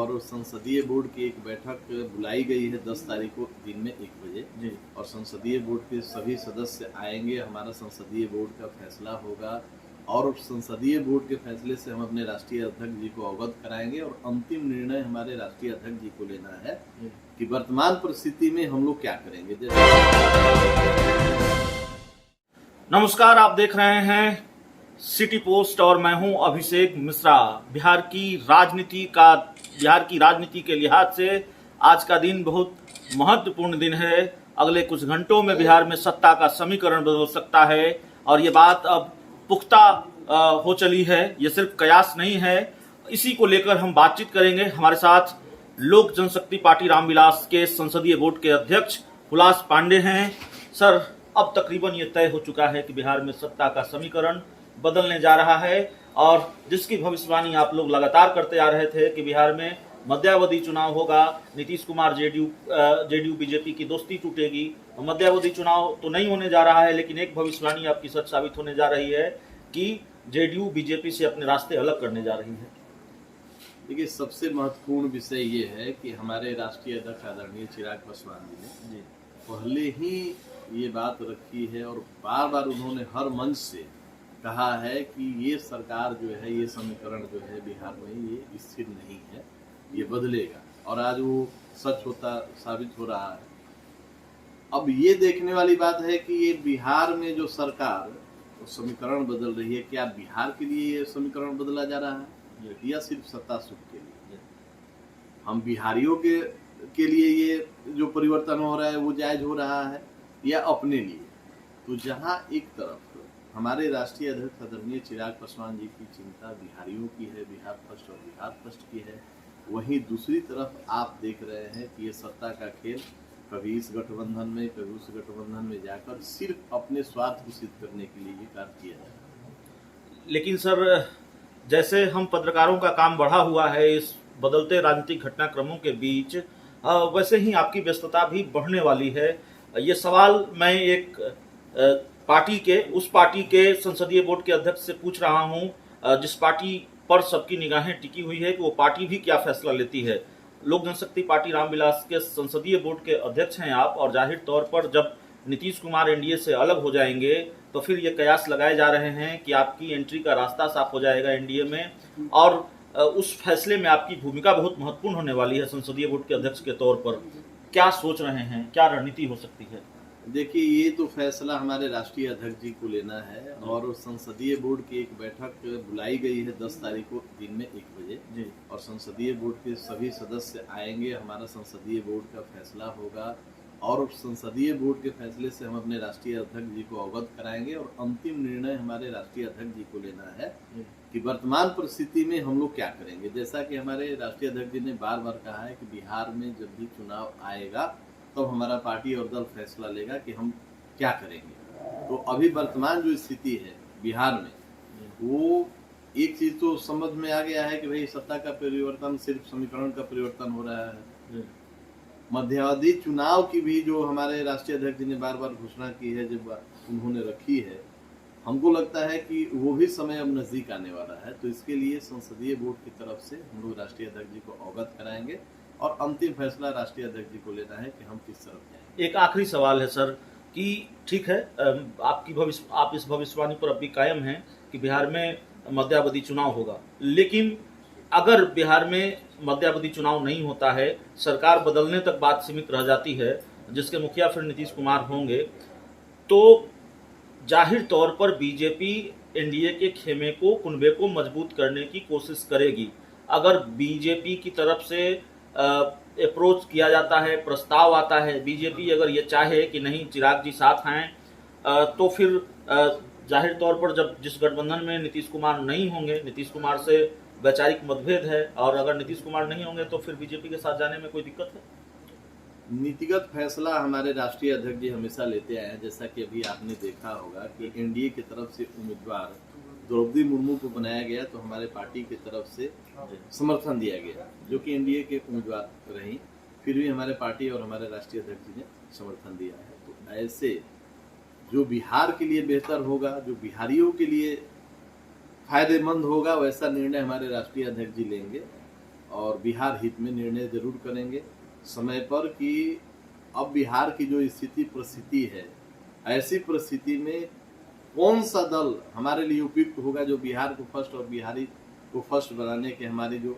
और संसदीय बोर्ड की एक बैठक बुलाई गई है 10 तारीख को दिन में 1 बजे जी। और संसदीय बोर्ड के सभी सदस्य आएंगे। हमारा संसदीय बोर्ड का फैसला होगा और संसदीय बोर्ड के फैसले से हम अपने राष्ट्रीय अध्यक्ष जी को अवगत कराएंगे और अंतिम निर्णय हमारे राष्ट्रीय अध्यक्ष जी को लेना है कि वर्तमान परिस्थिति में हम लोग क्या करेंगे। नमस्कार, आप देख रहे हैं सिटी पोस्ट और मैं हूं अभिषेक मिश्रा। बिहार की राजनीति के लिहाज से आज का दिन बहुत महत्वपूर्ण दिन है। अगले कुछ घंटों में बिहार में सत्ता का समीकरण बदल सकता है और ये बात अब पुख्ता हो चली है, ये सिर्फ कयास नहीं है। इसी को लेकर हम बातचीत करेंगे। हमारे साथ लोक जनशक्ति पार्टी रामविलास के संसदीय बोर्ड के अध्यक्ष हुलास पांडे हैं। सर, अब तकरीबन ये तय हो चुका है कि बिहार में सत्ता का समीकरण बदलने जा रहा है और जिसकी भविष्यवाणी आप लोग लगातार करते आ रहे थे कि बिहार में मध्यावधि चुनाव होगा, नीतीश कुमार जेडीयू बीजेपी की दोस्ती टूटेगी। मध्यावधि चुनाव तो नहीं होने जा रहा है, लेकिन एक भविष्यवाणी आपकी सच साबित होने जा रही है कि जेडीयू बीजेपी से अपने रास्ते अलग करने जा रही है। देखिए, सबसे महत्वपूर्ण विषय ये है कि हमारे राष्ट्रीय अध्यक्ष आदरणीय चिराग पासवान जी ने पहले ही ये बात रखी है और बार बार उन्होंने हर मंच से कहा है कि ये सरकार जो है, ये समीकरण जो है बिहार में ये स्थिर नहीं है, ये बदलेगा और आज वो सच होता साबित हो रहा है। अब ये देखने वाली बात है कि ये बिहार में जो सरकार समीकरण बदल रही है, क्या बिहार के लिए ये समीकरण बदला जा रहा है या सिर्फ सत्ता सुख के लिए? हम बिहारियों के लिए ये जो परिवर्तन हो रहा है वो जायज हो रहा है या अपने लिए? तो जहां एक तरफ हमारे राष्ट्रीय अध्यक्ष आदरणीय चिराग पासवान जी की चिंता बिहारियों की है, बिहार फर्स्ट और बिहार फर्स्ट की है, वहीं दूसरी तरफ आप देख रहे हैं कि ये सत्ता का खेल कभी इस गठबंधन में कभी उस गठबंधन में जाकर सिर्फ अपने स्वार्थ को सिद्ध करने के लिए ये कार्य किया जा रहा है। लेकिन सर, जैसे हम पत्रकारों का काम बढ़ा हुआ है इस बदलते राजनीतिक घटनाक्रमों के बीच, वैसे ही आपकी व्यस्तता भी बढ़ने वाली है। ये सवाल मैं एक उस पार्टी के संसदीय बोर्ड के अध्यक्ष से पूछ रहा हूं जिस पार्टी पर सबकी निगाहें टिकी हुई है कि वो पार्टी भी क्या फैसला लेती है। लोक जनशक्ति पार्टी रामविलास के संसदीय बोर्ड के अध्यक्ष हैं आप, और जाहिर तौर पर जब नीतीश कुमार एनडीए से अलग हो जाएंगे तो फिर ये कयास लगाए जा रहे हैं कि आपकी एंट्री का रास्ता साफ हो जाएगा एनडीए में और उस फैसले में आपकी भूमिका बहुत महत्वपूर्ण होने वाली है संसदीय बोर्ड के अध्यक्ष के तौर पर। क्या सोच रहे हैं, क्या रणनीति हो सकती है? देखिए, ये तो फैसला हमारे राष्ट्रीय अध्यक्ष जी को लेना है और संसदीय बोर्ड की एक बैठक बुलाई गई है 10 तारीख को दिन में 1 बजे और संसदीय बोर्ड के सभी सदस्य आएंगे। हमारा संसदीय बोर्ड का फैसला होगा और संसदीय बोर्ड के फैसले से हम अपने राष्ट्रीय अध्यक्ष जी को अवगत कराएंगे और अंतिम निर्णय हमारे राष्ट्रीय अध्यक्ष जी को लेना है कि वर्तमान परिस्थिति में हम लोग क्या करेंगे। जैसा कि हमारे राष्ट्रीय अध्यक्ष जी ने बार बार कहा है कि बिहार में जब भी चुनाव आएगा तो हमारा पार्टी और दल फैसला लेगा कि हम क्या करेंगे। तो अभी वर्तमान जो स्थिति है बिहार में, वो एक चीज तो समझ में आ गया है कि भाई सत्ता का परिवर्तन सिर्फ समीकरण का परिवर्तन हो रहा है। मध्यावधि चुनाव की भी जो हमारे राष्ट्रीय अध्यक्ष जी ने बार बार घोषणा की है, जब उन्होंने रखी है, हमको लगता है कि वो भी समय अब नजदीक आने वाला है। तो इसके लिए संसदीय बोर्ड की तरफ से हम लोग राष्ट्रीय अध्यक्ष जी को अवगत कराएंगे और अंतिम फैसला राष्ट्रीय अध्यक्ष जी को लेना है कि हम किस तरफ जाएंगे। एक आखिरी सवाल है सर कि ठीक है, आप इस भविष्यवाणी पर अभी कायम हैं कि बिहार में मध्यावधि चुनाव होगा, लेकिन अगर बिहार में मध्यावधि चुनाव नहीं होता है, सरकार बदलने तक बात सीमित रह जाती है, जिसके मुखिया फिर नीतीश कुमार होंगे, तो जाहिर तौर पर बीजेपी एनडीए के खेमे को, कुनबे को मजबूत करने की कोशिश करेगी। अगर बीजेपी की तरफ से अप्रोच किया जाता है, प्रस्ताव आता है, बीजेपी अगर ये चाहे कि नहीं चिराग जी साथ हैं, तो फिर जाहिर तौर पर जब जिस गठबंधन में नीतीश कुमार नहीं होंगे, नीतीश कुमार से वैचारिक मतभेद है और अगर नीतीश कुमार नहीं होंगे तो फिर बीजेपी के साथ जाने में कोई दिक्कत है? नीतिगत फैसला हमारे राष्ट्रीय अध्यक्ष जी हमेशा लेते आए हैं। जैसा कि अभी आपने देखा होगा कि एनडीए की तरफ से उम्मीदवार द्रौपदी मुर्मू को बनाया गया तो हमारे पार्टी की तरफ से समर्थन दिया गया, जो कि एनडीए के उम्मीदवार रही, फिर भी हमारे पार्टी और हमारे राष्ट्रीय अध्यक्ष जी ने समर्थन दिया है। तो ऐसे जो बिहार के लिए बेहतर होगा, जो बिहारियों के लिए फायदेमंद होगा, वैसा निर्णय हमारे राष्ट्रीय अध्यक्ष जी लेंगे और बिहार हित में निर्णय जरूर करेंगे समय पर कि अब बिहार की जो स्थिति परिस्थिति है, ऐसी परिस्थिति में कौन सा दल हमारे लिए उपयुक्त होगा जो बिहार को फर्स्ट और बिहारी को फर्स्ट बनाने के हमारी जो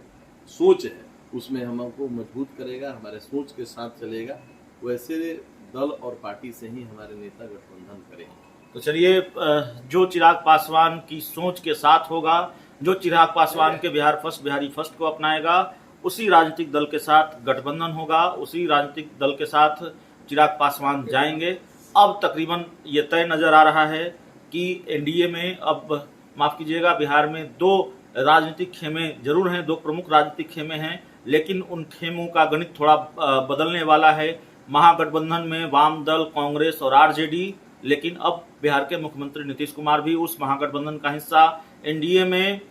सोच है उसमें हमको मजबूत करेगा, हमारे सोच के साथ चलेगा, वैसे दल और पार्टी से ही हमारे नेता गठबंधन करेंगे। तो चलिए, जो चिराग पासवान की सोच के साथ होगा, जो चिराग पासवान के बिहार फर्स्ट बिहारी फर्स्ट को अपनाएगा, उसी राजनीतिक दल के साथ गठबंधन होगा, उसी राजनीतिक दल के साथ चिराग पासवान जाएंगे। अब तकरीबन ये तय नजर आ रहा है कि एनडीए में अब माफ कीजिएगा, बिहार में दो राजनीतिक खेमे जरूर हैं, दो प्रमुख राजनीतिक खेमे हैं, लेकिन उन खेमों का गणित थोड़ा बदलने वाला है। महागठबंधन में वाम दल, कांग्रेस और आरजेडी, लेकिन अब बिहार के मुख्यमंत्री नीतीश कुमार भी उस महागठबंधन का हिस्सा। एनडीए में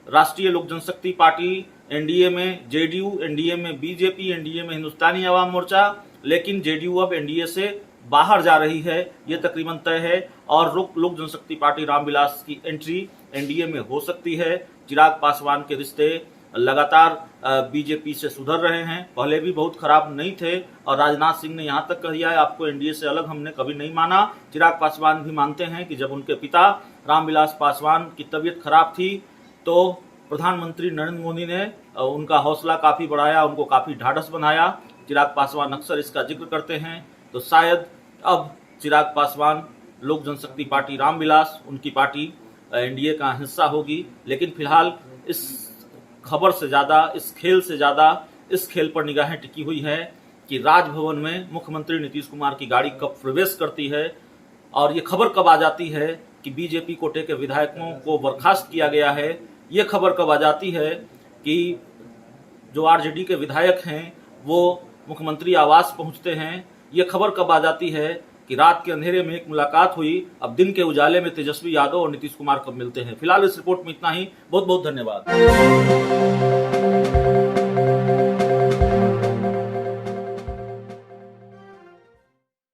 राष्ट्रीय लोक जनशक्ति पार्टी, एनडीए में जेडीयू, एनडीए में बीजेपी, एनडीए में हिंदुस्तानी अवाम मोर्चा, लेकिन जेडीयू अब एनडीए से बाहर जा रही है, ये तकरीबन तय है। और लोक जनशक्ति पार्टी रामविलास की एंट्री एनडीए में हो सकती है। चिराग पासवान के रिश्ते लगातार बीजेपी से सुधर रहे हैं, पहले भी बहुत खराब नहीं थे, और राजनाथ सिंह ने यहाँ तक कह दिया है आपको एनडीए से अलग हमने कभी नहीं माना। चिराग पासवान भी मानते हैं कि जब उनके पिता रामविलास पासवान की तबीयत खराब थी तो प्रधानमंत्री नरेंद्र मोदी ने उनका हौसला काफी बढ़ाया, उनको काफी ढाढ़स बनाया। चिराग पासवान अक्सर इसका जिक्र करते हैं। तो शायद अब चिराग पासवान, लोक जनशक्ति पार्टी रामविलास, उनकी पार्टी एनडीए का हिस्सा होगी। लेकिन फिलहाल इस खबर से ज्यादा, इस खेल से ज्यादा, इस खेल पर निगाहें टिकी हुई है कि राजभवन में मुख्यमंत्री नीतीश कुमार की गाड़ी कब प्रवेश करती है, और ये खबर कब आ जाती है कि बीजेपी कोटे के विधायकों को बर्खास्त किया गया है। ये खबर कब आ जाती है कि जो आरजेडी के विधायक हैं वो मुख्यमंत्री आवास पहुंचते हैं। ये खबर कब आ जाती है कि रात के अंधेरे में एक मुलाकात हुई, अब दिन के उजाले में तेजस्वी यादव और नीतीश कुमार कब मिलते हैं। फिलहाल इस रिपोर्ट में इतना ही। बहुत बहुत धन्यवाद।